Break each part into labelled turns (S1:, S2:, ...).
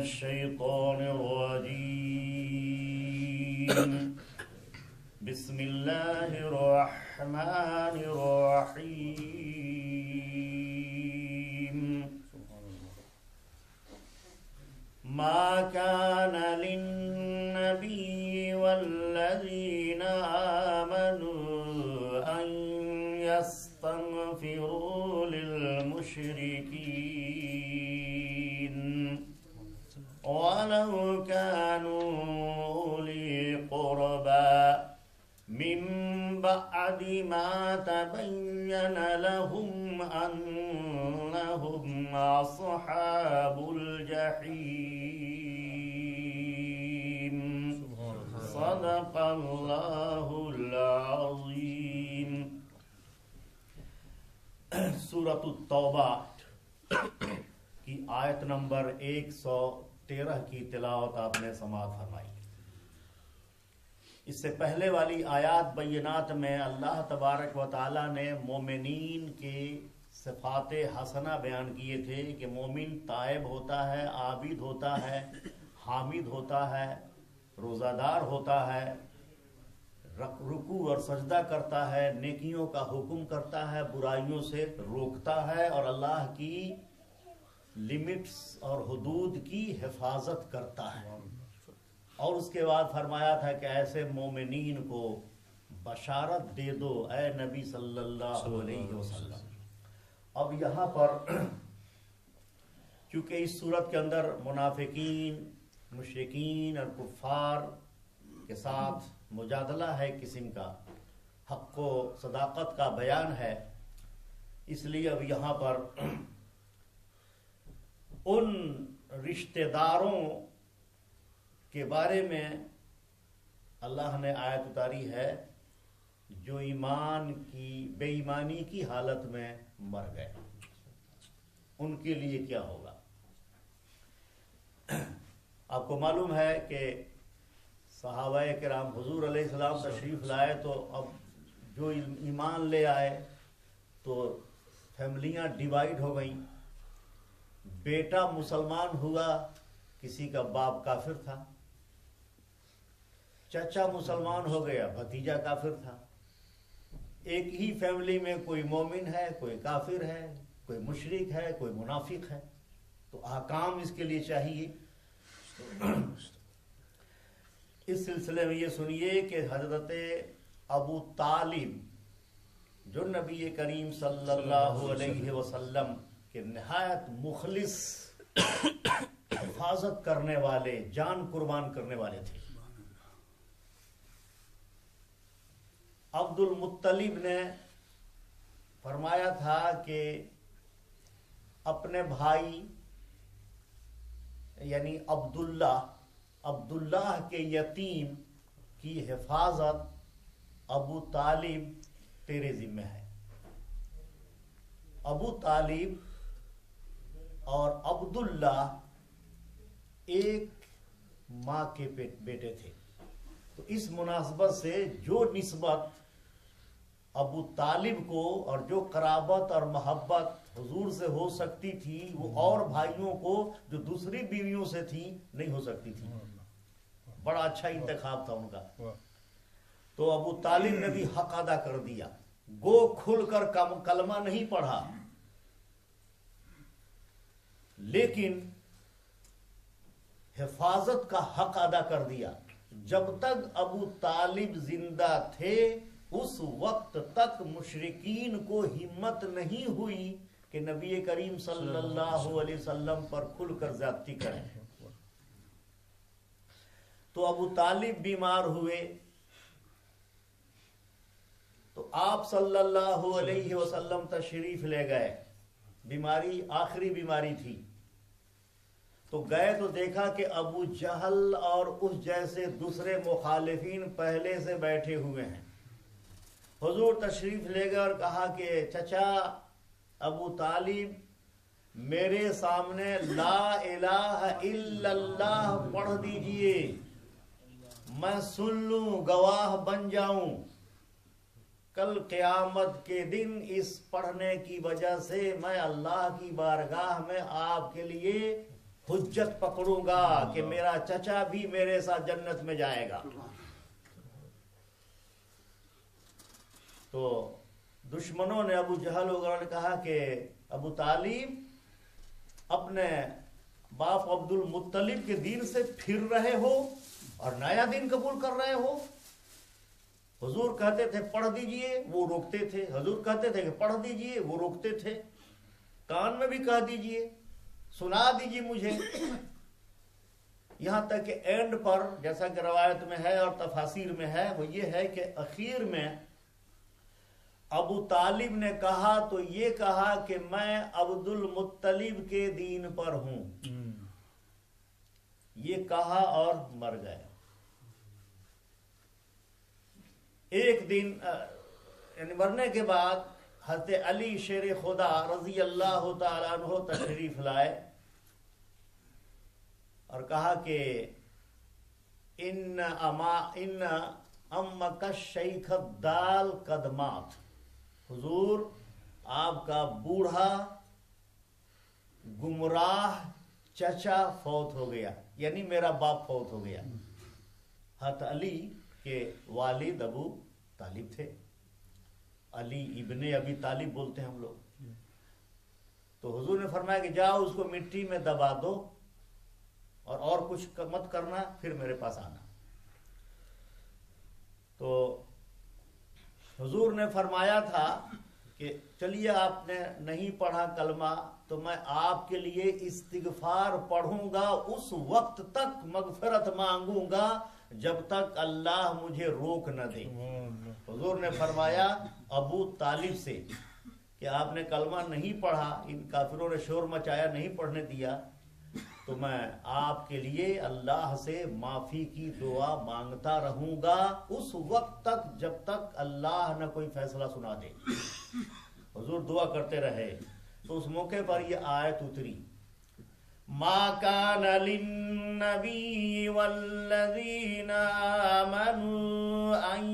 S1: الشيطان الرجيم بسم الله الرحمن الرحيم ما كان للنبي والذين آمنوا أن يستغفروا للمشركين ولو كانوا أولي قربى من بعد ما تبين لهم أنهم أصحاب الجحيم صدق الله العظيم. سورۃ التوبہ کی آیت نمبر 113 کی تلاوت آپ نے سماعت فرمائی. اس سے پہلے والی آیات بینات میں اللہ تبارک و تعالی نے مومنین کے صفات حسنہ بیان کیے تھے کہ مومن تائب ہوتا ہے، عابد ہوتا ہے، حامد ہوتا ہے، روزہ دار ہوتا ہے، رکوع اور سجدہ کرتا ہے، نیکیوں کا حکم کرتا ہے، برائیوں سے روکتا ہے اور اللہ کی لمٹس اور حدود کی حفاظت کرتا ہے. اور اس کے بعد فرمایا تھا کہ ایسے مومنین کو بشارت دے دو اے نبی صلی اللہ علیہ وسلم. اب یہاں پر چونکہ اس صورت کے اندر منافقین، مشرکین اور کفار کے ساتھ مجادلہ ہے، قسم کا حق و صداقت کا بیان ہے، اس لیے اب یہاں پر ان رشتہ داروں کے بارے میں اللہ نے آیت اتاری ہے جو بے ایمانی کی حالت میں مر گئے، ان کے لیے کیا ہوگا. آپ کو معلوم ہے کہ صحابہ کرام حضور علیہ السلام تشریف لائے تو اب جو ایمان لے آئے تو فیملیاں ڈیوائیڈ ہو گئیں. بیٹا مسلمان ہوا، کسی کا باپ کافر تھا. چچا مسلمان ہو گیا، بھتیجا کافر تھا. ایک ہی فیملی میں کوئی مومن ہے، کوئی کافر ہے، کوئی مشرک ہے، کوئی منافق ہے. تو احکام اس کے لیے چاہیے. اس سلسلے میں یہ سنیے کہ حضرت ابو طالب جو نبی کریم صلی اللہ علیہ وسلم کے نہایت مخلص، حفاظت کرنے والے، جان قربان کرنے والے تھے. عبد المطلب نے فرمایا تھا کہ اپنے بھائی یعنی عبداللہ کے یتیم کی حفاظت ابو طالب تیرے ذمہ ہے. ابو طالب اور عبداللہ ایک ماں کے بیٹے تھے. تو اس مناسبت سے جو نسبت ابو طالب کو اور جو قرابت اور محبت حضور سے ہو سکتی تھی وہ اور بھائیوں کو جو دوسری بیویوں سے تھی نہیں ہو سکتی تھی. بڑا اچھا انتخاب تھا ان کا. تو ابو طالب نے بھی حق ادا کر دیا. گو کھل کر کلمہ نہیں پڑھا، لیکن حفاظت کا حق ادا کر دیا. جب تک ابو طالب زندہ تھے اس وقت تک مشرکین کو ہمت نہیں ہوئی کہ نبی کریم صلی اللہ علیہ وسلم پر کھل کر زیادتی کریں. تو ابو طالب بیمار ہوئے تو آپ صلی اللہ علیہ وسلم تشریف لے گئے. بیماری آخری بیماری تھی تو گئے تو دیکھا کہ ابو جہل اور اس جیسے دوسرے مخالفین پہلے سے بیٹھے ہوئے ہیں. حضور تشریف لے گئے اور کہا کہ چچا ابو طالب میرے سامنے لا الہ الا اللہ پڑھ دیجئے، میں سن لوں، گواہ بن جاؤں. کل قیامت کے دن اس پڑھنے کی وجہ سے میں اللہ کی بارگاہ میں آپ کے لیے حجت پکڑوں گا کہ میرا چچا بھی میرے ساتھ جنت میں جائے گا. تو دشمنوں نے ابو جہل وغیرہ نے کہا کہ ابو طالب اپنے باپ عبد المطلب کے دین سے پھر رہے ہو اور نیا دین قبول کر رہے ہو. حضور کہتے تھے پڑھ دیجئے، وہ روکتے تھے. حضور کہتے تھے کہ پڑھ دیجئے، وہ روکتے تھے. کان میں بھی کہہ دیجئے، سنا دیجئے مجھے. یہاں تک کہ اینڈ پر جیسا کہ روایت میں ہے اور تفاسیر میں ہے وہ یہ ہے کہ اخیر میں ابو طالب نے کہا تو یہ کہا کہ میں عبد المطلب کے دین پر ہوں. یہ کہا اور مر گئے. ایک دن یعنی مرنے کے بعد حضرت علی شیر خدا رضی اللہ تعالیٰ عنہ تشریف لائے اور کہا کہ ان امک الشیخ الدال قد مات. حضور آپ کا بوڑھا گمراہ چچا فوت ہو گیا، یعنی میرا باپ فوت ہو گیا. حضرت علی کے والد ابو طالب تھے. علی ابن ابی طالب بولتے ہیں ہم لوگ. تو حضور نے فرمایا کہ جاؤ اس کو مٹی میں دبا دو اور کچھ مت کرنا، پھر میرے پاس آنا. تو حضور نے فرمایا تھا کہ چلیے آپ نے نہیں پڑھا کلمہ تو میں آپ کے لیے استغفار پڑھوں گا، اس وقت تک مغفرت مانگوں گا جب تک اللہ مجھے روک نہ دے. حضور نے فرمایا ابو طالب سے کہ آپ نے کلمہ نہیں پڑھا، ان کافروں نے شور مچایا، نہیں پڑھنے دیا، تو میں آپ کے لیے اللہ سے معافی کی دعا مانگتا رہوں گا اس وقت تک جب تک اللہ نہ کوئی فیصلہ سنا دے. حضور دعا کرتے رہے. تو اس موقع پر یہ آیت اتری، ما کان للنبی والذین آمنوا ان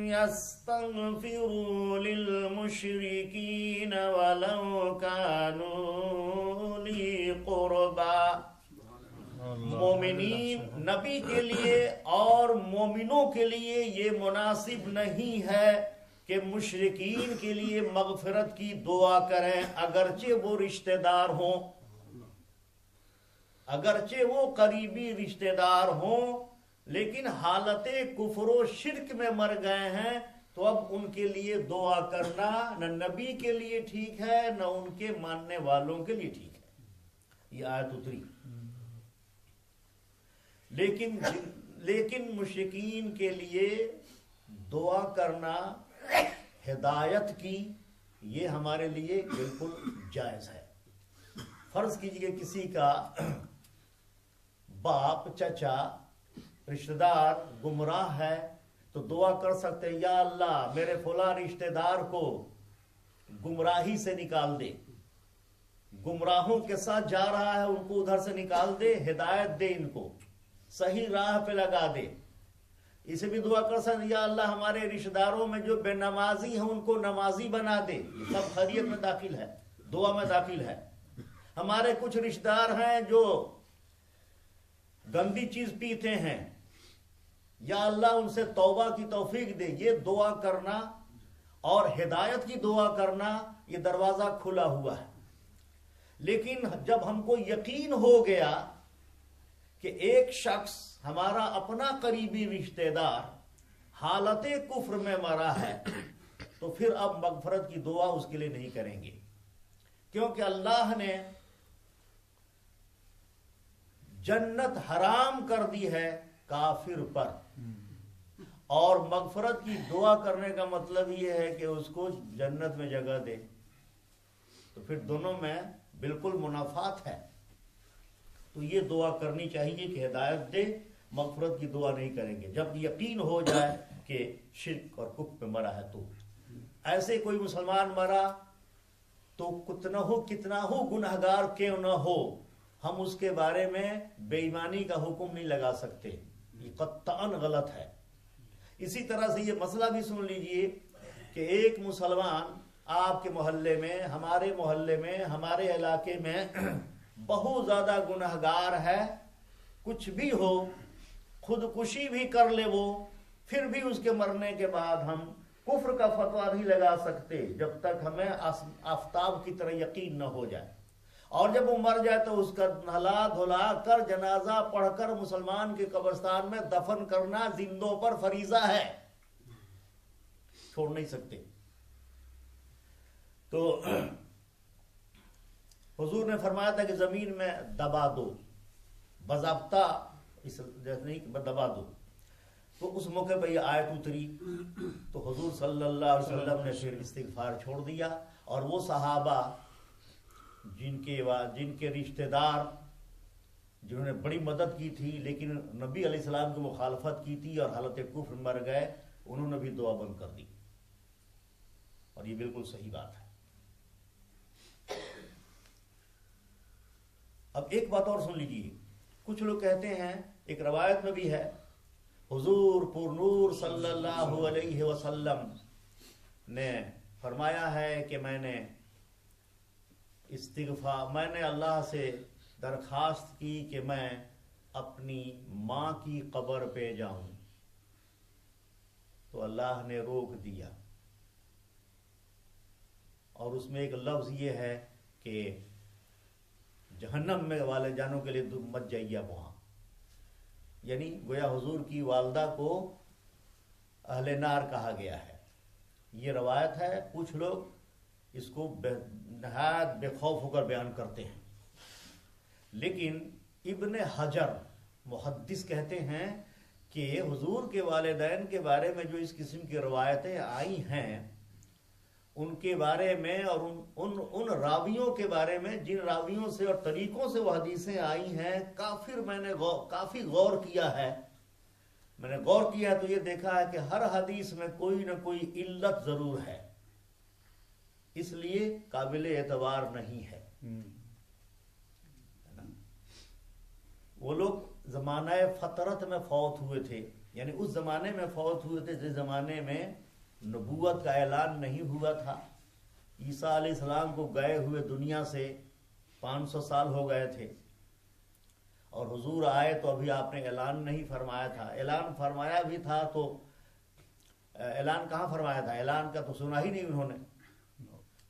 S1: یستغفروا للمشرکین ولو کانوا لی قربا. مومنین نبی کے لیے اور مومنوں کے لیے یہ مناسب نہیں ہے کہ مشرکین کے لیے مغفرت کی دعا کریں، اگرچہ وہ رشتہ دار ہوں، اگرچہ وہ قریبی رشتہ دار ہوں، لیکن حالت کفر و شرک میں مر گئے ہیں تو اب ان کے لیے دعا کرنا نہ نبی کے لیے ٹھیک ہے نہ ان کے ماننے والوں کے لیے ٹھیک ہے. یہ آیت اتری. لیکن مشرکین کے لیے دعا کرنا ہدایت کی یہ ہمارے لیے بالکل جائز ہے. فرض کیجئے کسی کا باپ چچا رشتہ دار گمراہ ہے تو دعا کر سکتے یا اللہ میرے فلاں رشتہ دار کو گمراہی سے نکال دے، گمراہوں کے ساتھ جا رہا ہے ان کو ادھر سے نکال دے، ہدایت دے، ان کو صحیح راہ پہ لگا دے. اسے بھی دعا کر سکتے یا اللہ ہمارے رشتہ داروں میں جو بے نمازی ہیں ان کو نمازی بنا دے. یہ سب خیریت میں داخل ہے، دعا میں داخل ہے. ہمارے کچھ رشتہ دار ہیں جو گندی چیز پیتے ہیں، یا اللہ ان سے توبہ کی توفیق دے. یہ دعا کرنا اور ہدایت کی دعا کرنا یہ دروازہ کھلا ہوا ہے. لیکن جب ہم کو یقین ہو گیا کہ ایک شخص ہمارا اپنا قریبی رشتہ دار حالت کفر میں مرا ہے تو پھر اب مغفرت کی دعا اس کے لیے نہیں کریں گے، کیونکہ اللہ نے جنت حرام کر دی ہے کافر پر، اور مغفرت کی دعا کرنے کا مطلب یہ ہے کہ اس کو جنت میں جگہ دے. تو پھر دونوں میں بالکل منافات ہے. تو یہ دعا کرنی چاہیے کہ ہدایت دے، مغفرت کی دعا نہیں کریں گے جب یقین ہو جائے کہ شرک اور کفر پہ مرا ہے. تو ایسے کوئی مسلمان مرا تو کتنا ہو گنہگار کیوں نہ ہو، ہم اس کے بارے میں بے ایمانی کا حکم نہیں لگا سکتے. یہ قطعاً غلط ہے. اسی طرح سے یہ مسئلہ بھی سن لیجئے کہ ایک مسلمان آپ کے محلے میں، ہمارے محلے میں، ہمارے علاقے میں بہت زیادہ گنہگار ہے، کچھ بھی ہو، خودکشی بھی کر لے وہ، پھر بھی اس کے مرنے کے بعد ہم کفر کا فتویٰ نہیں لگا سکتے جب تک ہمیں آفتاب کی طرح یقین نہ ہو جائے۔ اور جب وہ مر جائے تو اس کا نہلا دھلا کر جنازہ پڑھ کر مسلمان کے قبرستان میں دفن کرنا زندوں پر فریضہ ہے، چھوڑ نہیں سکتے۔ تو حضور نے فرمایا تھا کہ زمین میں دبا دو، باضابطہ اس جیسے نہیں کہ دبا دو۔ تو اس موقع پہ یہ آیت اتری تو حضور صلی اللہ علیہ وسلم نے پھر استغفار چھوڑ دیا، اور وہ صحابہ جن کے رشتہ دار جنہوں نے بڑی مدد کی تھی لیکن نبی علیہ السلام کی مخالفت کی تھی اور حالت کفر مر گئے، انہوں نے بھی دعا بند کر دی، اور یہ بالکل صحیح بات ہے۔ اب ایک بات اور سن لیجیے، کچھ لوگ کہتے ہیں، ایک روایت میں بھی ہے، حضور پر نور صلی اللہ علیہ وسلم نے فرمایا ہے کہ میں نے اللہ سے درخواست کی کہ میں اپنی ماں کی قبر پہ جاؤں تو اللہ نے روک دیا، اور اس میں ایک لفظ یہ ہے کہ جہنم میں والے جانوں کے لیے مت جائیے وہاں، یعنی گویا حضور کی والدہ کو اہل نار کہا گیا ہے۔ یہ روایت ہے، کچھ لوگ اس کو نہایت بے خوف ہو کر بیان کرتے ہیں، لیکن ابن حجر محدث کہتے ہیں کہ حضور کے والدین کے بارے میں جو اس قسم کی روایتیں آئی ہیں ان کے بارے میں اور ان راویوں کے بارے میں جن راویوں سے اور طریقوں سے وہ حدیثیں آئی ہیں، میں نے کافی غور کیا ہے۔ میں نے غور کیا تو یہ دیکھا ہے کہ ہر حدیث میں کوئی نہ کوئی علت ضرور ہے، اس لیے قابل اعتبار نہیں ہے۔ وہ لوگ زمانہ فطرت میں فوت ہوئے تھے، یعنی اس زمانے میں فوت ہوئے تھے جس زمانے میں نبوت کا اعلان نہیں ہوا تھا۔ عیسیٰ علیہ السلام کو گئے ہوئے دنیا سے 500 سال ہو گئے تھے، اور حضور آئے تو ابھی آپ نے اعلان نہیں فرمایا تھا۔ اعلان فرمایا بھی تھا تو اعلان کہاں فرمایا تھا، اعلان کا تو سنا ہی نہیں انہوں نے۔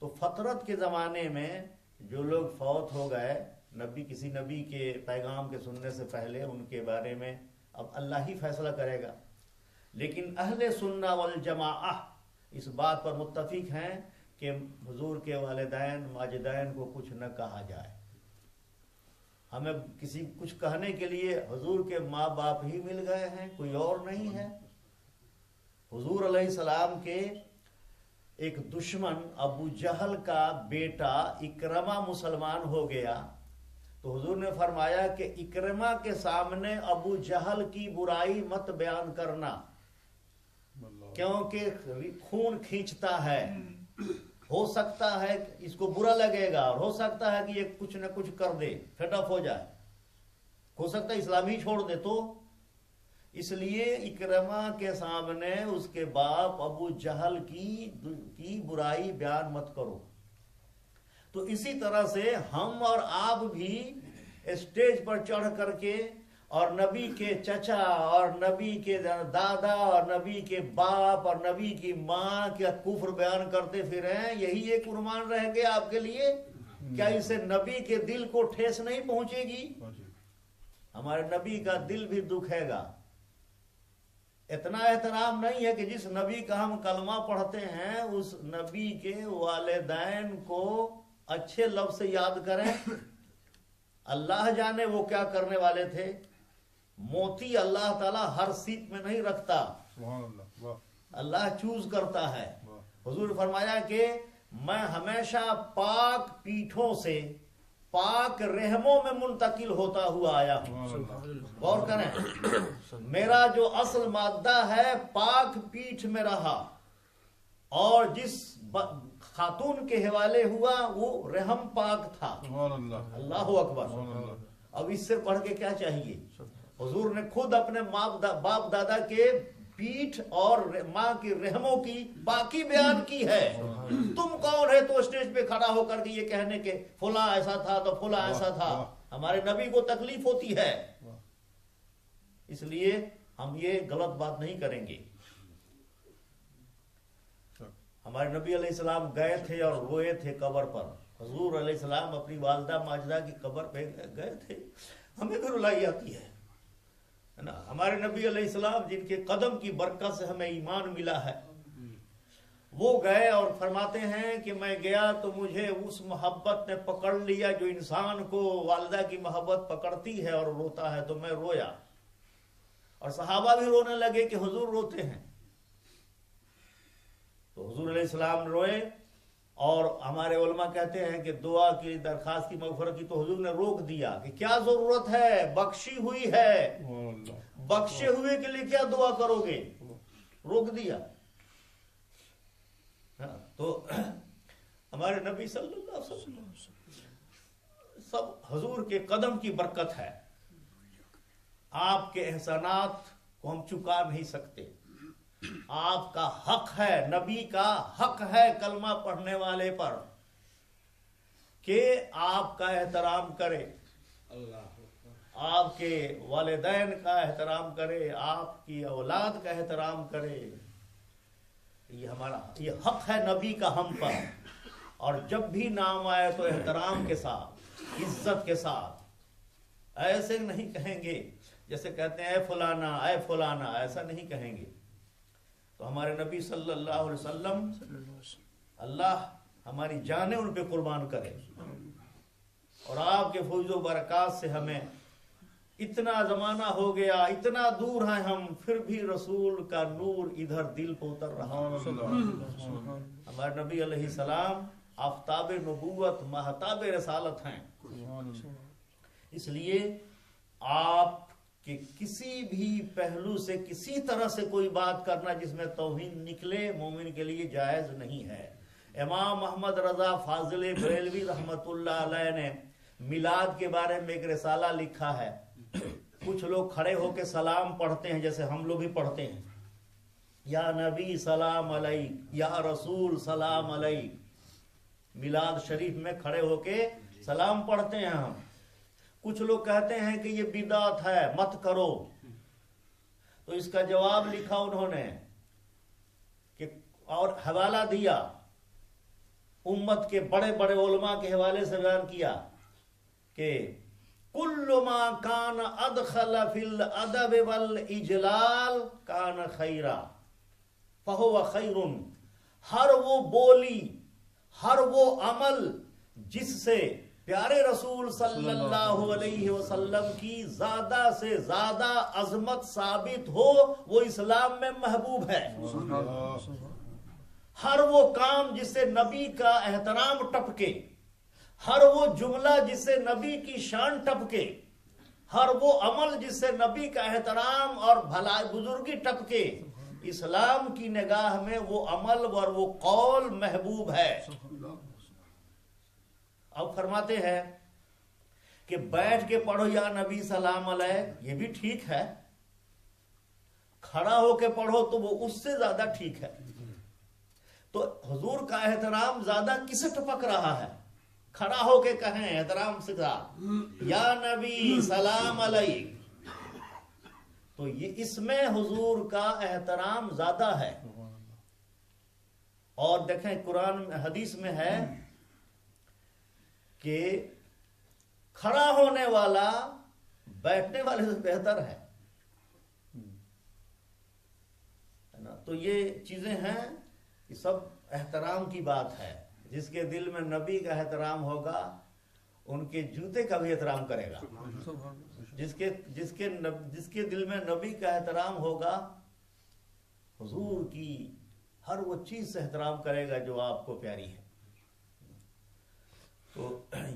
S1: تو فطرت کے زمانے میں جو لوگ فوت ہو گئے، کسی نبی کے پیغام کے سننے سے پہلے، ان کے بارے میں اب اللہ ہی فیصلہ کرے گا۔ لیکن اہل سنہ والجماعہ اس بات پر متفق ہیں کہ حضور کے والدین ماجدین کو کچھ نہ کہا جائے۔ ہمیں کچھ کہنے کے لیے حضور کے ماں باپ ہی مل گئے ہیں، کوئی اور نہیں ہے۔ حضور علیہ السلام کے ایک دشمن ابو جہل کا بیٹا اکرمہ مسلمان ہو گیا تو حضور نے فرمایا کہ اکرمہ کے سامنے ابو جہل کی برائی مت بیان کرنا، کیونکہ خون کھینچتا ہے، ہو سکتا ہے اس کو برا لگے گا، اور ہو سکتا ہے کہ یہ کچھ نہ کچھ کر دے، فیڈ اپ ہو جائے، ہو سکتا ہے اسلام ہی چھوڑ دے۔ تو اس لیے اکرمہ کے سامنے اس کے باپ ابو جہل کی برائی بیان مت کرو۔ تو اسی طرح سے ہم اور آپ بھی اسٹیج پر چڑھ کر کے اور نبی کے چچا اور نبی کے دادا اور نبی کے باپ اور نبی کی ماں کا کفر بیان کرتے پھریں، یہی ایک عنوان رہ گیا آپ کے لیے؟ کیا اسے نبی کے دل کو ٹھیس نہیں پہنچے گی؟ ہمارے نبی کا دل بھی دکھے گا۔ اتنا احترام نہیں ہے کہ جس نبی کا ہم کلمہ پڑھتے ہیں اس نبی کے والدین کو اچھے لفظ سے یاد کریں۔ اللہ جانے وہ کیا کرنے والے تھے۔ موتی اللہ تعالیٰ ہر سیٹ میں نہیں رکھتا، اللہ چوز کرتا ہے۔ حضور نے فرمایا کہ میں ہمیشہ پاک پیٹھوں سے پاک رحموں میں منتقل ہوتا ہوا آیا ہوں۔ غور کریں، میرا جو اصل مادہ ہے پاک پیٹھ میں رہا، اور جس خاتون کے حوالے ہوا وہ رحم پاک تھا۔ اللہ اکبر۔ اب اس سے پڑھ کے کیا چاہیے؟ حضور نے خود اپنے باپ دادا کے پیٹھ اور ماں کی رحموں کی باقی بیان کی ہے. تم کون ہے تو اسٹیج پہ کھڑا ہو کر کے یہ کہنے کے فلاں ایسا تھا تو فلاں ایسا تھا. ہمارے نبی کو تکلیف ہوتی ہے، اس لیے ہم یہ غلط بات نہیں کریں گے. ہمارے نبی علیہ السلام گئے تھے اور روئے تھے قبر پر. حضور علیہ السلام اپنی والدہ ماجدہ کی قبر پہ گئے تھے، ہمیں بھی رلائی آتی ہے نا. ہمارے نبی علیہ السلام جن کے قدم کی برکت سے ہمیں ایمان ملا ہے، وہ گئے اور فرماتے ہیں کہ میں گیا تو مجھے اس محبت نے پکڑ لیا جو انسان کو والدہ کی محبت پکڑتی ہے اور روتا ہے، تو میں رویا. اور صحابہ بھی رونے لگے کہ حضور روتے ہیں. تو حضور علیہ السلام روئے، اور ہمارے علماء کہتے ہیں کہ دعا کی درخواست کی مغفرت کی، تو حضور نے روک دیا کہ کیا ضرورت ہے، بخشی ہوئی ہے، بخشے ہوئے کے لیے کیا دعا کرو گے، روک دیا. تو ہمارے نبی صلی اللہ علیہ وسلم سب حضور کے قدم کی برکت ہے. آپ کے احسانات کو ہم چکا نہیں سکتے. آپ کا حق ہے، نبی کا حق ہے کلمہ پڑھنے والے پر کہ آپ کا احترام کرے، آپ کے والدین کا احترام کرے، آپ کی اولاد کا احترام کرے. یہ ہمارا یہ حق ہے نبی کا ہم پر. اور جب بھی نام آئے تو احترام کے ساتھ، عزت کے ساتھ، ایسے نہیں کہیں گے جیسے کہتے ہیں اے فلانا اے فلانا، ایسا نہیں کہیں گے. تو ہمارے نبی صلی اللہ علیہ وسلم، اللہ ہماری جانیں ان پہ قربان کرے، اور آپ کے فیض و برکات سے ہمیں اتنا زمانہ ہو گیا، اتنا دور ہیں ہم، پھر بھی رسول کا نور ادھر دل پہ اتر رہا. ہمارے نبی علیہ السلام آفتاب نبوت، مہتاب رسالت ہیں. اس لیے آپ کہ کسی بھی پہلو سے کسی طرح سے کوئی بات کرنا جس میں توہین نکلے مومن کے لیے جائز نہیں ہے. امام محمد رضا فاضل بریلوی رحمت اللہ علیہ نے میلاد کے بارے میں ایک رسالہ لکھا ہے. کچھ لوگ کھڑے ہو کے سلام پڑھتے ہیں جیسے ہم لوگ بھی پڑھتے ہیں، یا نبی سلام علیک، یا رسول سلام علیک. میلاد شریف میں کھڑے ہو کے سلام پڑھتے ہیں ہم. کچھ لوگ کہتے ہیں کہ یہ بدعت ہے، مت کرو. تو اس کا جواب لکھا انہوں نے کہ اور حوالہ دیا، امت کے بڑے بڑے علماء کے حوالے سے بیان کیا کہ کل ما کان ادخل فی الادب والاجلال کان خیرا فہو خیر. ہر وہ بولی، ہر وہ عمل جس سے پیارے رسول صلی اللہ علیہ وسلم کی زیادہ سے زیادہ عظمت ثابت ہو، وہ اسلام میں محبوب ہے. ہر وہ کام جس سے نبی کا احترام ٹپکے، ہر وہ جملہ جس سے نبی کی شان ٹپکے، ہر وہ عمل جس سے نبی کا احترام اور بھلائی بزرگی ٹپکے، اسلام کی نگاہ میں وہ عمل اور وہ قول محبوب ہے. اب فرماتے ہیں کہ بیٹھ کے پڑھو یا نبی سلام علیہ، یہ بھی ٹھیک ہے. کھڑا ہو کے پڑھو تو وہ اس سے زیادہ ٹھیک ہے. تو حضور کا احترام زیادہ کسے ٹپک رہا ہے؟ کھڑا ہو کے کہیں احترام سے یا نبی سلام علیہ، تو یہ اس میں حضور کا احترام زیادہ ہے. اور دیکھیں قرآن حدیث میں ہے کہ کھڑا ہونے والا بیٹھنے والے سے بہتر ہے نا. تو یہ چیزیں ہیں کہ سب احترام کی بات ہے. جس کے دل میں نبی کا احترام ہوگا ان کے جوتے کا بھی احترام کرے گا. جس کے دل میں نبی کا احترام ہوگا حضور کی ہر وہ چیز سے احترام کرے گا جو آپ کو پیاری ہے. تو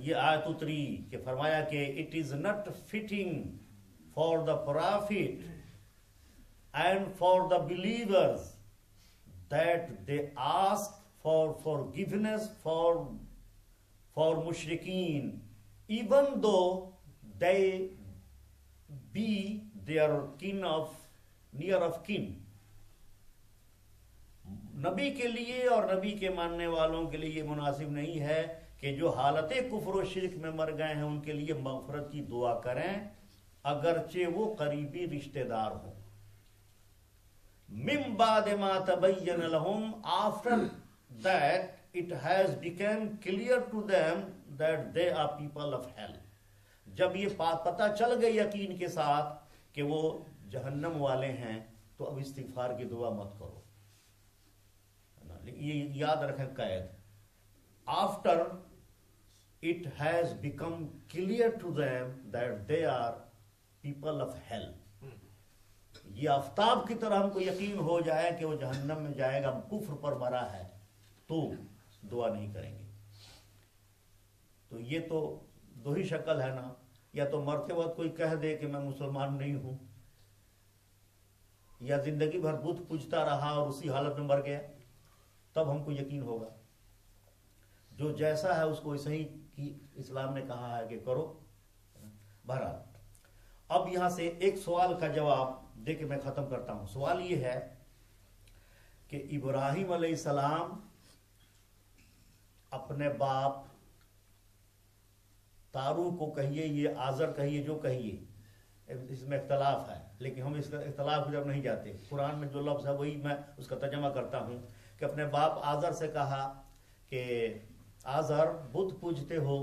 S1: یہ آیت اتری کہ فرمایا کہ it is not fitting for the prophet and for the believers that they ask for forgiveness for mushrikeen even though they be their kin of near of kin. نبی کے لیے اور نبی کے ماننے والوں کے لیے یہ مناسب نہیں ہے کہ جو حالت کفر و شرک میں مر گئے ہیں ان کے لیے مغفرت کی دعا کریں اگرچہ وہ قریبی رشتہ دار ہوں. من بعد ما تبین لهم, after that it has become clear to them that they are people of hell. جب یہ پتہ چل گئی یقین کے ساتھ کہ وہ جہنم والے ہیں تو اب استغفار کی دعا مت کرو. یہ یاد رکھیں قید. After it has become clear to them that they are people of hell. یہ آفتاب کی طرح ہم کو یقین ہو جائے کہ وہ جہنم میں جائے گا, کفر پر مرا ہے, تو دعا نہیں کریں گے. تو یہ تو دو ہی شکل ہے نا, یا تو مرتے وقت کوئی کہہ دے کہ میں مسلمان نہیں ہوں, یا زندگی بھر بت پوجتا رہا اور اسی حالت میں مر گیا, تب ہم کو یقین ہوگا. جو جیسا ہے اس کو ایسے ہی کی اسلام نے کہا ہے کہ کرو. بہرحال اب یہاں سے ایک سوال کا جواب دے کے میں ختم کرتا ہوں. سوال یہ ہے کہ ابراہیم علیہ السلام اپنے باپ تارو کو کہیے, یہ آزر کہیے, جو کہیے, اس میں اختلاف ہے, لیکن ہم اس کا اختلاف کی طرف نہیں جاتے. قرآن میں جو لفظ ہے وہی میں اس کا ترجمہ کرتا ہوں کہ اپنے باپ آزر سے کہا کہ آزر بت پوجتے ہو,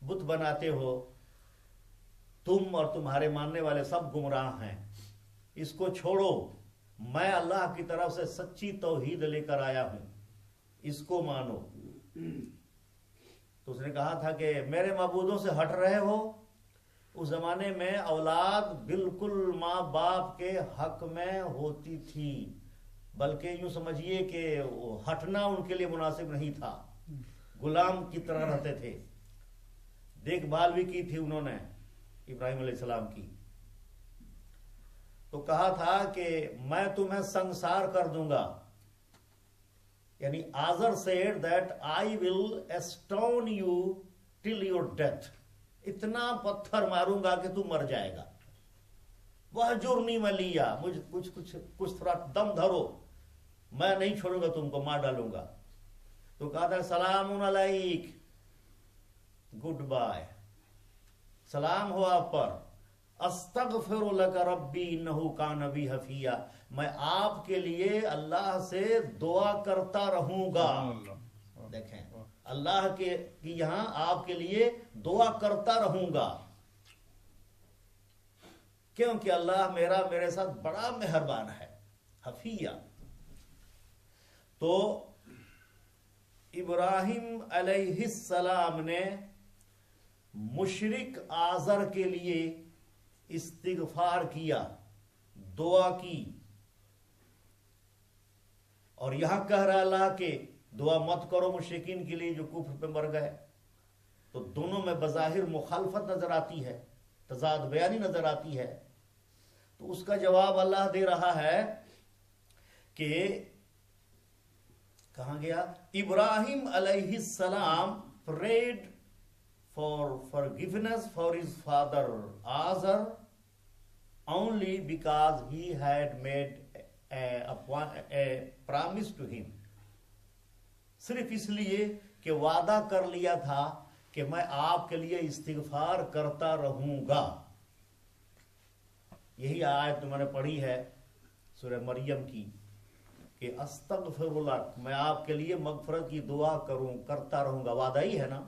S1: بت بناتے ہو, تم اور تمہارے ماننے والے سب گمراہ ہیں, اس کو چھوڑو, میں اللہ کی طرف سے سچی توحید لے کر آیا ہوں, اس کو مانو. تو اس نے کہا تھا کہ میرے معبودوں سے ہٹ رہے ہو. اس زمانے میں اولاد بالکل ماں باپ کے حق میں ہوتی تھی, بلکہ یوں سمجھیے کہ ہٹنا ان کے لیے مناسب نہیں تھا, غلام کی طرح رہتے تھے. دیکھ بھال بھی کی تھی انہوں نے ابراہیم علیہ السلام کی. تو کہا تھا کہ میں تمہیں سنسار کر دوں گا, یعنی Azar said that I will stone you till your death. اتنا پتھر ماروں گا کہ تم مر جائے گا. وَهْجُرْنِي مَلِيًّا, مجھ کچھ تھوڑا دم دھرو, میں نہیں چھوڑوں گا تم کو, مار ڈالوں گا. تو کہا تھا سلام علیک, گڈ بائے, سلام ہو آپ پر. استغفر لک ربی انہ کان بی حفیہ, میں آپ کے لیے اللہ سے دعا کرتا رہوں گا. دیکھیں اللہ کے یہاں آپ کے لیے دعا کرتا رہوں گا, کیونکہ اللہ میرے ساتھ بڑا مہربان ہے. حفیہ. تو ابراہیم علیہ السلام نے مشرک آزر کے لیے استغفار کیا, دعا کی, اور یہاں کہہ رہا اللہ کہ دعا مت کرو مشرکین کے لیے جو کفر پہ مر گئے. تو دونوں میں بظاہر مخالفت نظر آتی ہے, تضاد بیانی نظر آتی ہے. تو اس کا جواب اللہ دے رہا ہے کہ کہاں گیا, ابراہیم علیہ السلام prayed for forgiveness for his father Azar only because he had made a promise to him. صرف اس لیے کہ وعدہ کر لیا تھا کہ میں آپ کے لیے استغفار کرتا رہوں گا. یہی آیت میں نے پڑھی ہے سورہ مریم کی کہ استغفر لک, میں آپ کے لیے مغفرت کی دعا کرتا رہوں گا. وعدہ ہی ہے نا,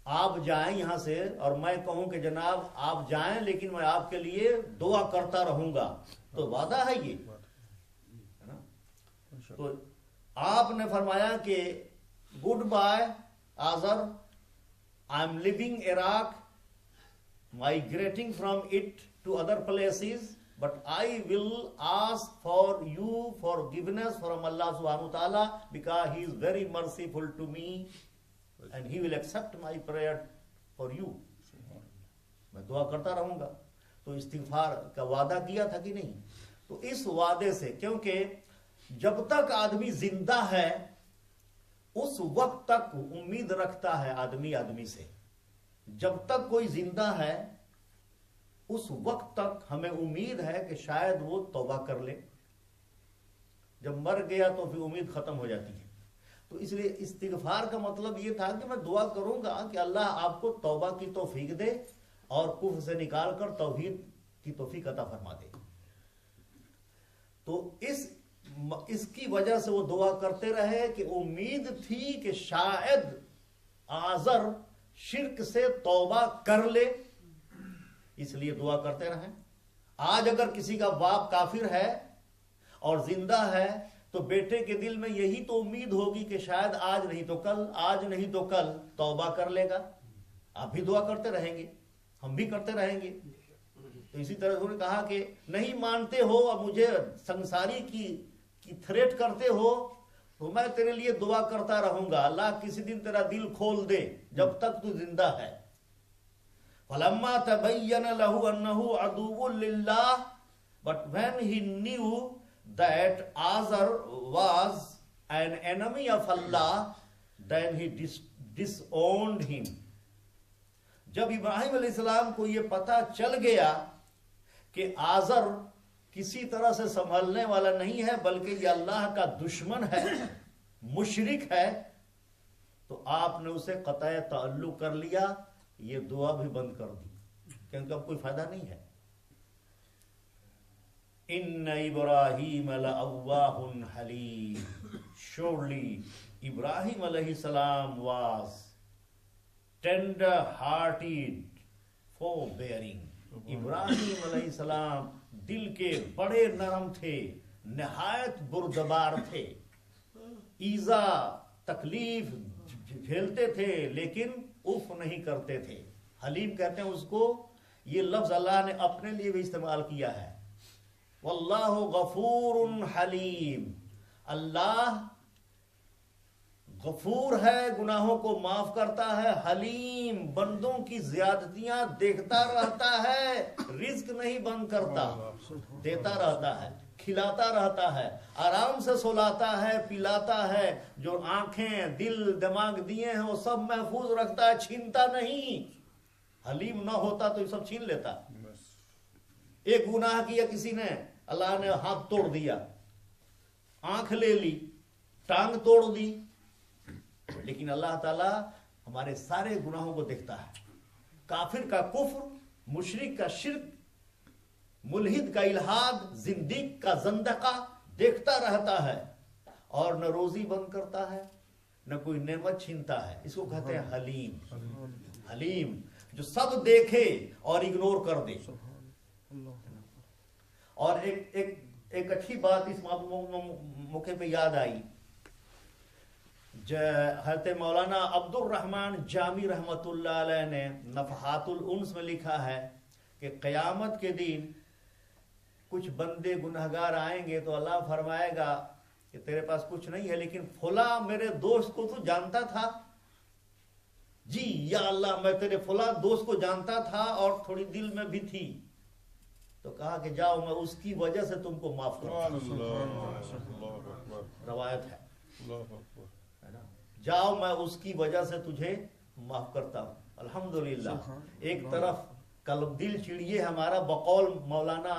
S1: آپ جائیں یہاں سے اور میں کہوں کہ جناب آپ جائیں لیکن میں آپ کے لیے دعا کرتا رہوں گا, تو وعدہ ہے یہ. تو آپ نے فرمایا کہ good bye Azar, I am leaving Iraq, migrating from it to other places, but I will ask for you forgiveness from Allah subhanahu wa ta'ala because he is very merciful to me and he will accept my prayer for you. میں دعا کرتا رہوں گا. تو استغفار کا وعدہ کیا تھا کہ نہیں. تو اس وعدے سے, کیونکہ جب تک آدمی زندہ ہے اس وقت تک امید رکھتا ہے آدمی سے. جب تک کوئی زندہ ہے اس وقت تک ہمیں امید ہے کہ شاید وہ توبہ کر لے. جب مر گیا تو پھر امید ختم ہو جاتی ہے. تو اس لیے استغفار کا مطلب یہ تھا کہ میں دعا کروں گا کہ اللہ آپ کو توبہ کی توفیق دے اور کفر سے نکال کر توحید کی توفیق عطا فرما دے. تو اس کی وجہ سے وہ دعا کرتے رہے کہ امید تھی کہ شاید آزر شرک سے توبہ کر لے، اس لیے دعا کرتے رہے. آج اگر کسی کا باپ کافر ہے اور زندہ ہے تو بیٹے کے دل میں یہی تو امید ہوگی کہ شاید آج نہیں تو کل، آج نہیں تو کل توبہ کر لے گا. آپ بھی دعا کرتے رہیں گے، ہم بھی کرتے رہیں گے. تو اسی طرح انہوں نے کہا کہ نہیں مانتے ہو اب مجھے سنساری کی تھریٹ کرتے ہو تو میں تیرے لیے دعا کرتا رہوں گا، اللہ کسی دن تیرا دل کھول دے جب تک تو زندہ ہے. فَلَمَّا تَبَيَّنَ لَهُ أَنَّهُ عَدُوٌّ لِلَّهِ But when he knew that Azar was an enemy of Allah, then he disowned him. جب ابراہیم علیہ السلام کو یہ پتہ چل گیا کہ آزر کسی طرح سے سنبھلنے والا نہیں ہے بلکہ یہ اللہ کا دشمن ہے، مشرک ہے، تو آپ نے اسے قطع تعلق کر لیا. یہ دعا بھی بند کر دی کیونکہ اب کوئی فائدہ نہیں ہے. ان ابراہیم لأواہ حلیم. Surely Ibrahim alayhi salam was tender hearted, forbearing. ابراہیم علیہ السلام دل کے بڑے نرم تھے، نہایت بردبار تھے، ایذا تکلیف جھیلتے تھے لیکن اف نہیں کرتے تھے. حلیم کہتے ہیں اس کو. یہ لفظ اللہ نے اپنے لیے بھی استعمال کیا ہے. واللہ غفور حلیم. اللہ غفور ہے، گناہوں کو معاف کرتا ہے، حلیم بندوں کی زیادتیاں دیکھتا رہتا ہے، رزق نہیں بند کرتا، دیتا رہتا ہے، کھلاتا رہتا ہے، آرام سے سلاتا ہے، پلاتا ہے. جو آنکھیں دل دماغ دیے ہیں وہ سب محفوظ رکھتا ہے، چھینتا نہیں. حلیم نہ ہوتا تو یہ سب چھین لیتا. ایک گناہ کیا کسی نے، اللہ نے ہاتھ توڑ دیا، آنکھ لے لی، ٹانگ توڑ دی، لیکن اللہ تعالی ہمارے سارے گناہوں کو دیکھتا ہے. کافر کا کفر، مشرک کا شرک، ملحد کا الحاد، زندیق کا زندقہ دیکھتا رہتا ہے اور نہ روزی بند کرتا ہے نہ کوئی نعمت چھینتا ہے. اس کو کہتے ہیں حلیم. حلیم جو سب دیکھے اور اگنور کر دے. اور ایک اچھی بات اس موقع پہ یاد آئی. حضرت مولانا عبد الرحمن جامی رحمت اللہ علیہ نے نفحات الانس میں لکھا ہے کہ قیامت کے دن کچھ بندے گنہگار آئیں گے تو اللہ فرمائے گا کہ تیرے پاس کچھ نہیں ہے لیکن فلاں میرے دوست کو تو جانتا تھا. جی یا اللہ میں تیرے فلاں دوست کو جانتا تھا اور تھوڑی دل میں بھی تھی. تو کہا کہ جاؤ میں اس کی وجہ سے تم کو معاف کرتا ہوں. روایت ہے، جاؤ میں اس کی وجہ سے تجھے معاف کرتا ہوں. الحمدللہ. ایک طرف قلب دل چڑیے ہمارا، بقول مولانا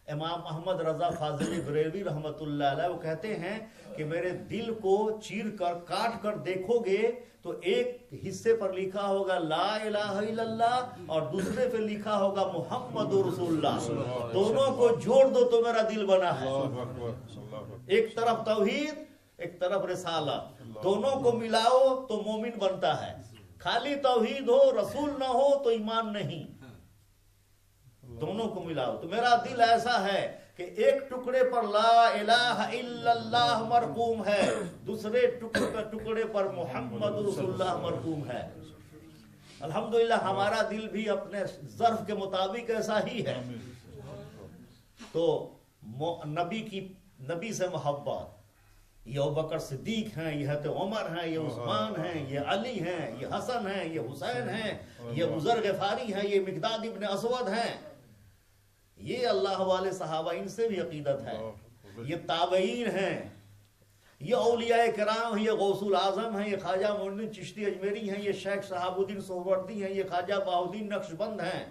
S1: امام احمد رضا فاضلی بریلوی رحمت اللہ علیہ، وہ کہتے ہیں کہ میرے دل کو چیر کر کاٹ کر دیکھو گے تو ایک حصے پر لکھا ہوگا لا الہ الا اللہ اور دوسرے پہ لکھا ہوگا محمد رسول اللہ. دونوں کو جوڑ دو تو میرا دل بنا ہے. ایک طرف توحید، ایک طرف رسالہ، دونوں کو ملاؤ تو مومن بنتا ہے. خالی توحید ہو رسول نہ ہو تو ایمان نہیں. دونوں کو ملاؤ تو میرا دل ایسا ہے کہ ایک ٹکڑے پر لا الہ الا اللہ مرقوم ہے، دوسرے ٹکڑے پر محمد رسول اللہ مرقوم ہے. الحمدللہ ہمارا دل بھی اپنے ظرف کے مطابق ایسا ہی ہے. تو نبی سے محبت، یہ ابوبکر صدیق ہیں، یہ حضرت عمر ہیں، یہ عثمان ہیں، یہ علی ہیں، یہ حسن ہیں، یہ حسین ہیں، یہ ابوذر غفاری ہیں، یہ مقداد ابن اسود ہیں، یہ اللہ والے صحابہ، ان سے بھی عقیدت ہے. یہ تابعین ہیں، یہ اولیاء کرام ہیں، یہ غوث الاعظم ہیں، یہ خواجہ معین الدین چشتی اجمیری ہیں، یہ شیخ شہاب الدین سہروردی ہیں، یہ خواجہ بہاؤالدین نقشبند ہیں،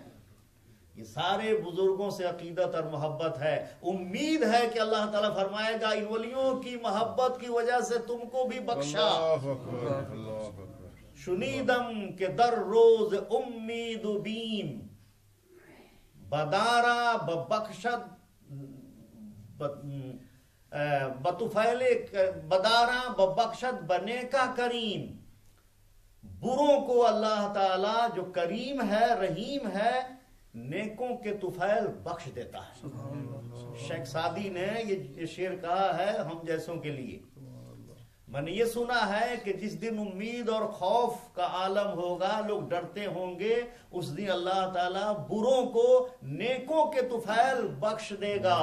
S1: یہ سارے بزرگوں سے عقیدت اور محبت ہے. امید ہے کہ اللہ تعالیٰ فرمائے گا ان ولیوں کی محبت کی وجہ سے تم کو بھی بخشا. شنیدم کے در روز امید بیم بدارا ببخشد بطفیل بدارا ببخشد بنے کا کریم. بروں کو اللہ تعالیٰ جو کریم ہے رحیم ہے نیکوں کے طفیل بخش دیتا ہے. شیخ سعدی نے یہ شعر کہا ہے ہم جیسوں کے لیے. میں نے یہ سنا ہے کہ جس دن امید اور خوف کا عالم ہوگا لوگ ڈرتے ہوں گے اس دن اللہ تعالیٰ بروں کو نیکوں کے طفیل بخش دے گا.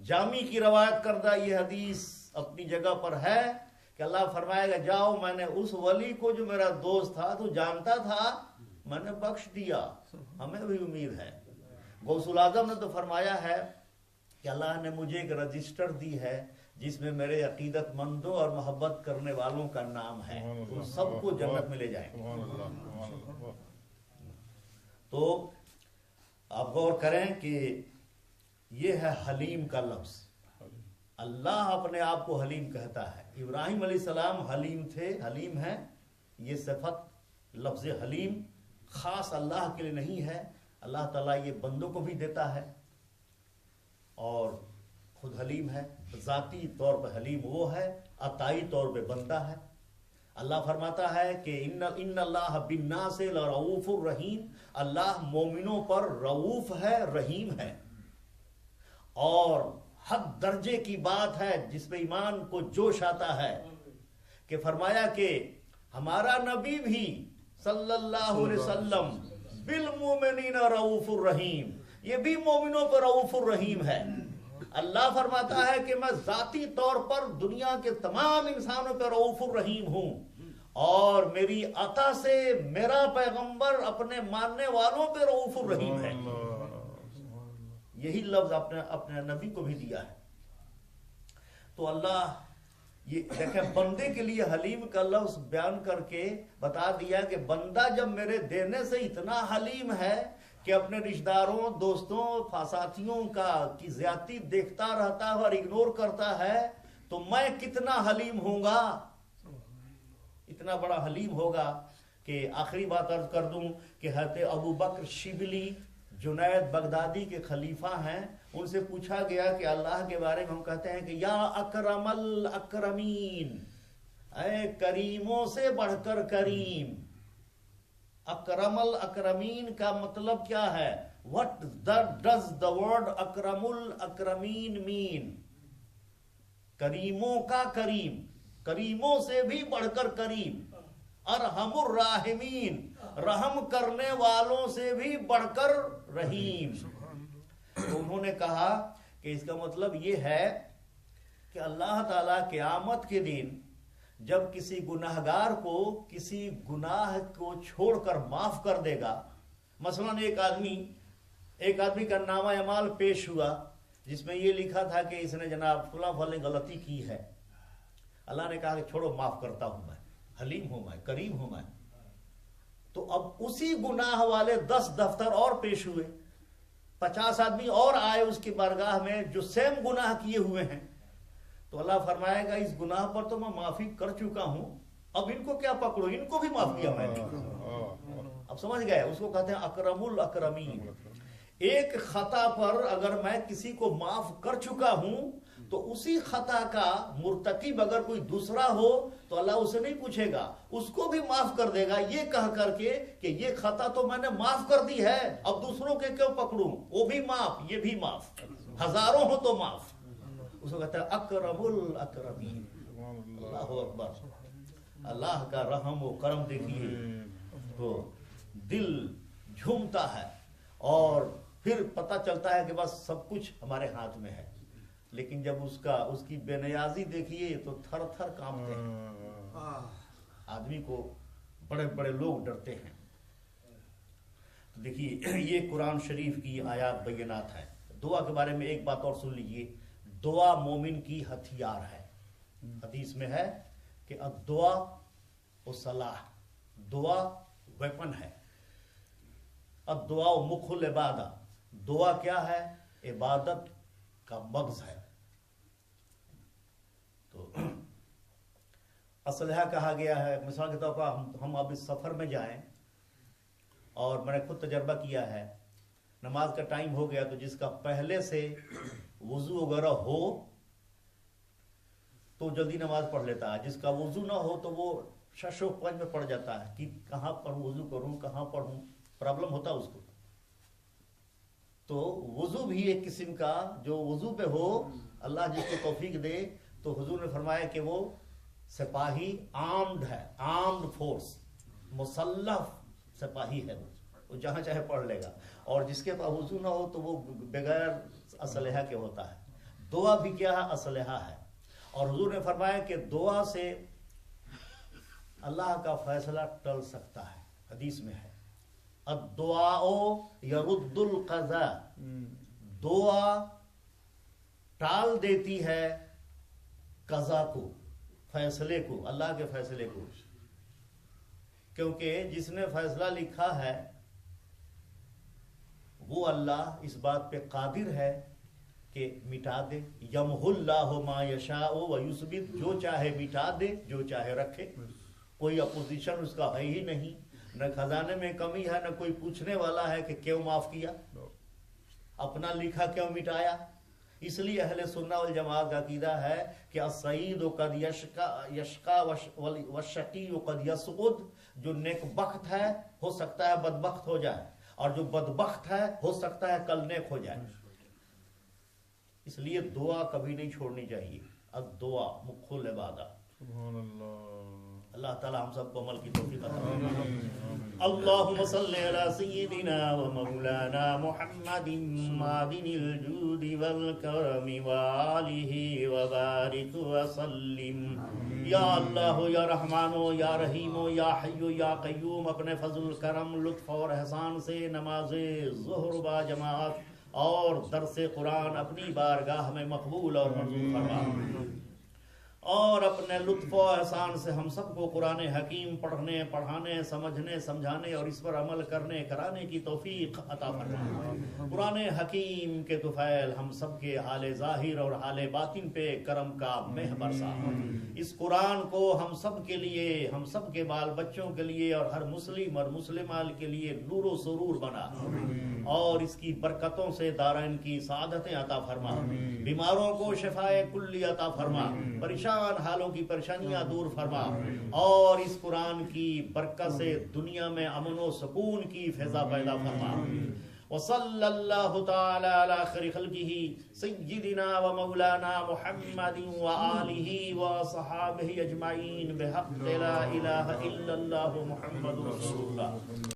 S1: جامی کی روایت کردہ یہ حدیث اپنی جگہ پر ہے کہ اللہ فرمائے گا جاؤ میں نے اس ولی کو جو میرا دوست تھا تو جانتا تھا میں نے بخش دیا. ہمیں بھی امید ہے. غوث الاعظم نے تو فرمایا ہے کہ اللہ نے مجھے ایک رجسٹر دی ہے جس میں میرے عقیدت مندوں اور محبت کرنے والوں کا نام ہے. تو سب کو جنت میں لے جائیں. تو آپ غور کریں کہ یہ ہے حلیم کا لفظ. اللہ اپنے آپ کو حلیم کہتا ہے. ابراہیم علیہ السلام حلیم تھے, حلیم ہیں. یہ صفت لفظ حلیم خاص اللہ کے لیے نہیں ہے. اللہ تعالیٰ یہ بندوں کو بھی دیتا ہے اور خود حلیم ہے. ذاتی طور پہ حلیم وہ ہے, عطائی طور پہ بندہ ہے. اللہ فرماتا ہے کہ ان اللہ بالناس لرؤوف الرحیم. اللہ مومنوں پر رؤوف ہے, رحیم ہے. اور حد درجے کی بات ہے جس میں ایمان کو جوش آتا ہے کہ فرمایا کہ ہمارا نبی بھی صلی اللہ علیہ وسلم بالمومنین رؤوف الرحیم, یہ بھی مومنوں پر رؤوف الرحیم ہے. اللہ فرماتا ہے کہ میں ذاتی طور پر دنیا کے تمام انسانوں پر رؤوف الرحیم ہوں اور میری عطا سے میرا پیغمبر اپنے ماننے والوں پہ رؤوف الرحیم ہے. یہی لفظ اپنے نبی کو بھی دیا ہے. تو اللہ یہ دیکھیں بندے کے لیے حلیم کا لفظ بیان کر کے بتا دیا کہ بندہ جب میرے دینے سے اتنا حلیم ہے کہ اپنے رشتہ داروں دوستوں ساتھیوں کی زیادتی دیکھتا رہتا ہے اور اگنور کرتا ہے تو میں کتنا حلیم ہوں گا. اتنا بڑا حلیم ہوگا کہ آخری بات عرض کر دوں کہ حضرت ابو بکر شبلی جنید بغدادی کے خلیفہ ہیں. ان سے پوچھا گیا کہ اللہ کے بارے میں ہم کہتے ہیں کہ یا اکرم الاکرمین, اے کریموں سے بڑھ کر کریم. اکرم الاکرمین کا مطلب کیا ہے؟ What does the word Akram الاکرمین mean؟ کریموں کا کریم, کریموں سے بھی بڑھ کر کریم. ارحم الراحمین, رحم کرنے والوں سے بھی بڑھ کر رحیم. تو انہوں نے کہا کہ اس کا مطلب یہ ہے کہ اللہ تعالیٰ قیامت کے دن جب کسی گناہگار کو کسی گناہ کو چھوڑ کر معاف کر دے گا. مثلا ایک آدمی کا نامہ اعمال پیش ہوا جس میں یہ لکھا تھا کہ اس نے جناب فلاں فلاں غلطی کی ہے. اللہ نے کہا کہ چھوڑو معاف کرتا ہوں, میں حلیم ہوں, میں کریم ہوں میں. تو اب اسی گناہ والے 10 دفتر اور پیش ہوئے, 50 آدمی اور آئے اس کی بارگاہ میں جو سیم گناہ کیے ہوئے ہیں. تو اللہ فرمائے گا اس گناہ پر تو میں معافی کر چکا ہوں, اب ان کو کیا پکڑو, ان کو بھی معاف کیا میں نے. اب سمجھ گئے, اس کو کہتے ہیں اکرم الاکرمین. ایک خطا پر اگر میں کسی کو معاف کر چکا ہوں تو اسی خطا کا مرتکب اگر کوئی دوسرا ہو تو اللہ اسے نہیں پوچھے گا, اس کو بھی معاف کر دے گا یہ کہہ کر کے کہ یہ خطا تو میں نے معاف کر دی ہے, اب دوسروں کے کیوں پکڑوں, وہ بھی معاف یہ بھی معاف, ہزاروں ہو تو معاف. اس کو کہتا ہے اکرم الاکرمین. اللہ اکبر. اللہ کا رحم و کرم دیکھیے تو دل جھومتا ہے اور پھر پتہ چلتا ہے کہ بس سب کچھ ہمارے ہاتھ میں ہے. لیکن جب اس کی بے نیازی دیکھیے تو تھر تھر کانپتے ہیں. آدمی کو بڑے بڑے لوگ ڈرتے ہیں. دیکھیے یہ قرآن شریف کی آیات بینات ہے. دعا کے بارے میں ایک بات اور سن لیجئے, دعا مومن کی ہتھیار ہے. حدیث میں ہے کہ الدعا و صلاح, دعا ویپن ہے. الدعاء مخ العبادہ، دعا کیا ہے؟ عبادت کا مغز ہے. تو اسلحہ کہا گیا ہے. مثال کے طور پر ہم اب اس سفر میں جائیں، اور میں نے خود تجربہ کیا ہے، نماز کا ٹائم ہو گیا تو جس کا پہلے سے وضو وغیرہ ہو تو جلدی نماز پڑھ لیتا ہے، جس کا وضو نہ ہو تو وہ شش و پنج میں پڑ جاتا ہے کہ کہاں پر وضو کروں، کہاں پڑھوں، پرابلم ہوتا ہے اس کو. تو وضو بھی ایک قسم کا، جو وضو پہ ہو اللہ جس کو توفیق دے، تو حضور نے فرمایا کہ وہ سپاہی آرمڈ ہے، آرمڈ فورس، مسلح سپاہی ہے، وہ جہاں چاہے پڑھ لے گا. اور جس کے پاس وضو نہ ہو تو وہ بغیر اسلحہ کے ہوتا ہے. دعا بھی کیا ہے؟ اسلحہ ہے. اور حضور نے فرمایا کہ دعا سے اللہ کا فیصلہ ٹل سکتا ہے. حدیث میں ہے الدعاء یرد القضاء، دعا ٹال دیتی ہے قضا کو، فیصلے کو، اللہ کے فیصلے کو. کیونکہ جس نے فیصلہ لکھا ہے وہ اللہ اس بات پہ قادر ہے کہ مٹا دے. یمح اللہ ما یشاء و یثبت، جو چاہے مٹا دے، جو چاہے رکھے. کوئی اپوزیشن اس کا ہے ہی نہیں، نہ خزانے میں کمی ہے، نہ کوئی پوچھنے والا ہے کہ کیوں معاف کیا، اپنا لکھا کیوں مٹایا. اس لیے اہل سنہ والجماعت کا عقیدہ ہے کہ السعید قد یشقا والشقی قد یسعد، جو نیک بخت ہے ہو سکتا ہے بدبخت ہو جائے، اور جو بدبخت ہے ہو سکتا ہے کل نیک ہو جائے. اس لیے دعا کبھی نہیں چھوڑنی چاہیے. الدعاء مخ العبادہ.
S2: سبحان اللہ.
S1: اللہ تعالی ہم سب کو عمل کی توفیق عطا فرمائے. اللهم صل على سيدنا ومولانا محمد معدن الجود والكرم وآله وبارك وسلم. یا اللہ، یا رحمان، یا رحیم، یا حی، یا قیوم، اپنے فضل کرم لطف اور احسان سے نماز ظہر با جماعت اور درس قرآن اپنی بارگاہ میں مقبول اور منظور فرما، اور اپنے لطف و احسان سے ہم سب کو قرآن حکیم پڑھنے، پڑھانے، سمجھنے، سمجھانے اور اس پر عمل کرنے کرانے کی توفیق عطا فرما. قرآن حکیم کے طفیل ہم سب کے حال ظاہر اور حال باطن پہ کرم کا مہ برسا. اس قرآن کو ہم سب کے لیے، ہم سب کے بال بچوں کے لیے اور ہر مسلم اور مسلمان کے لیے نور و سرور بنا، اور اس کی برکتوں سے دارین کی سعادتیں عطا فرما. بیماروں کو شفائے کلی عطا فرما، پریشان حالوں کی پریشانیاں دور فرما، اور اس قرآن کی برکت سے دنیا میں امن و سکون کی فضا پیدا فرما. وصلی اللہ تعالی علی خیر خلقہ سیدنا و مولانا محمد و آلہ و صحابہ اجمعین بحق لا الہ الا اللہ محمد رسول اللہ.